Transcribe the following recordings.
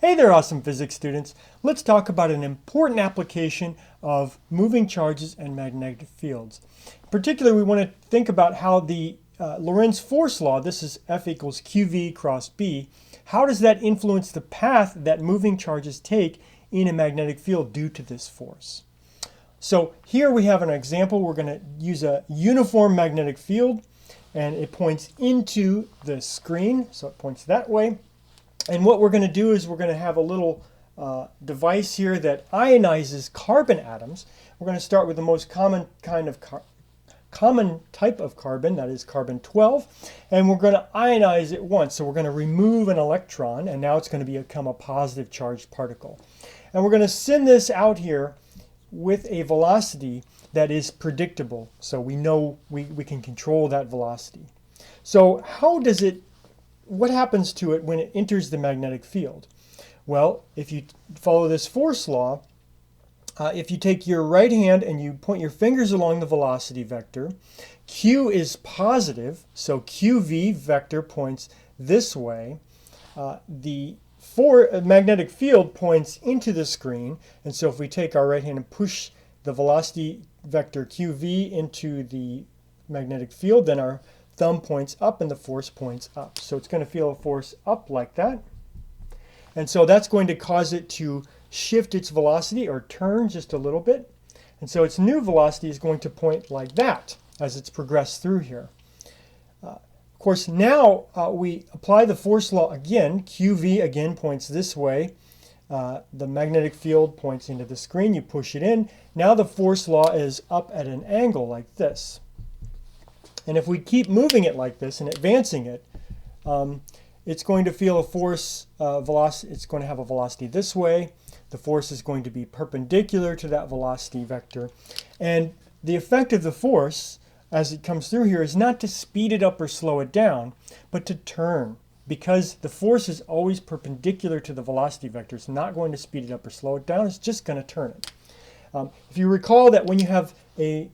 Hey there, awesome physics students. Let's talk about an important application of moving charges and magnetic fields. In particular, we want to think about how the Lorentz force law, this is F equals QV cross B, how does that influence the path that moving charges take in a magnetic field due to this force? So here we have an example. We're going to use a uniform magnetic field, and it points into the screen, so it points that way. And what we're going to do is we're going to have a little device here that ionizes carbon atoms. We're going to start with the most common common type of carbon, that is carbon 12, and we're going to ionize it once. So we're going to remove an electron, and now it's going to become a positive charged particle. And we're going to send this out here with a velocity that is predictable, so we know we can control that velocity. So what happens to it when it enters the magnetic field? Well, if you follow this force law, if you take your right hand and you point your fingers along the velocity vector, Q is positive, so QV vector points this way. The magnetic field points into the screen, and so if we take our right hand and push the velocity vector QV into the magnetic field, then our thumb points up and the force points up. So it's going to feel a force up like that. And so that's going to cause it to shift its velocity or turn just a little bit. And so its new velocity is going to point like that as it's progressed through here. Of course, now we apply the force law again. QV again points this way. The magnetic field points into the screen. You push it in. Now the force law is up at an angle like this. And if we keep moving it like this and advancing it, it's going to feel a force velocity. It's going to have a velocity this way. The force is going to be perpendicular to that velocity vector. And the effect of the force as it comes through here is not to speed it up or slow it down, but to turn. Because the force is always perpendicular to the velocity vector, it's not going to speed it up or slow it down. It's just going to turn it. If you recall that when you have a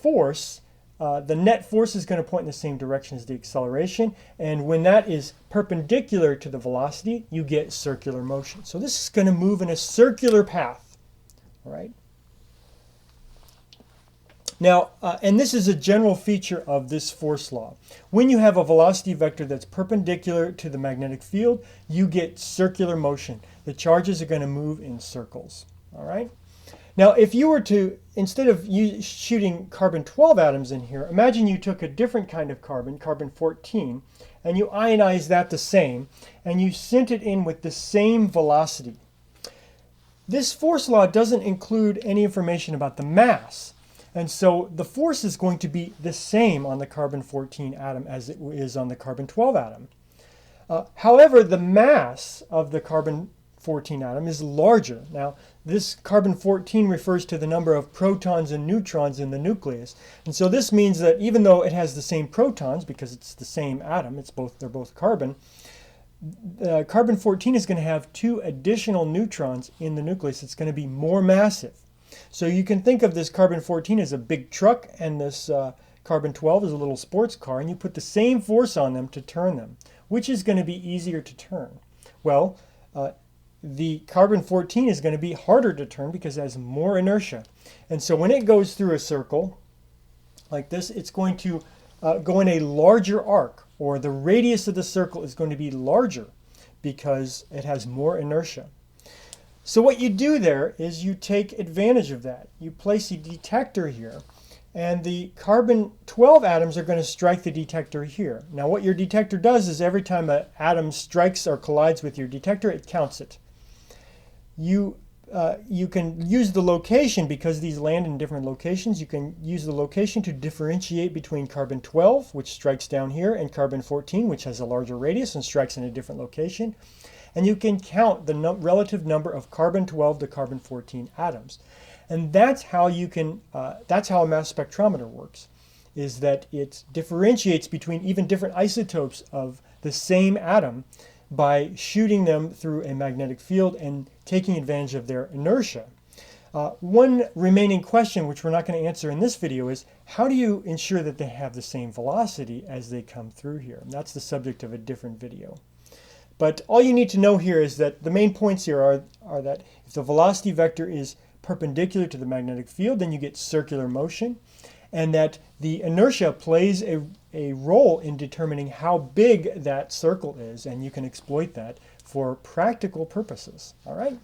force, the net force is going to point in the same direction as the acceleration, and when that is perpendicular to the velocity, you get circular motion. So this is going to move in a circular path, all right? Now, and this is a general feature of this force law. When you have a velocity vector that's perpendicular to the magnetic field, you get circular motion. The charges are going to move in circles, all right? Now, if you were to, instead of shooting carbon 12 atoms in here, imagine you took a different kind of carbon, carbon 14, and you ionized that the same, and you sent it in with the same velocity. This force law doesn't include any information about the mass, and so the force is going to be the same on the carbon 14 atom as it is on the carbon 12 atom. However, the mass of the carbon 14 atom is larger. Now, this carbon 14 refers to the number of protons and neutrons in the nucleus. And so this means that even though it has the same protons, because it's the same atom, they're both carbon, carbon 14 is going to have 2 additional neutrons in the nucleus. It's going to be more massive. So you can think of this carbon 14 as a big truck, and this carbon 12 is a little sports car, and you put the same force on them to turn them. Which is going to be easier to turn? Well, the carbon 14 is going to be harder to turn because it has more inertia. And so when it goes through a circle like this, it's going to go in a larger arc, or the radius of the circle is going to be larger because it has more inertia. So what you do there is you take advantage of that. You place a detector here, and the carbon 12 atoms are going to strike the detector here. Now what your detector does is every time an atom strikes or collides with your detector, it counts it. You can use the location, because these land in different locations. You can use the location to differentiate between carbon 12, which strikes down here, and carbon 14, which has a larger radius and strikes in a different location. And you can count the relative number of carbon 12 to carbon 14 atoms. And that's how that's how a mass spectrometer works, is that it differentiates between even different isotopes of the same atom by shooting them through a magnetic field and taking advantage of their inertia. One remaining question, which we're not going to answer in this video, is how do you ensure that they have the same velocity as they come through here? And that's the subject of a different video. But all you need to know here is that the main points here are that if the velocity vector is perpendicular to the magnetic field, then you get circular motion, and that the inertia plays a role in determining how big that circle is, and you can exploit that for practical purposes. All right?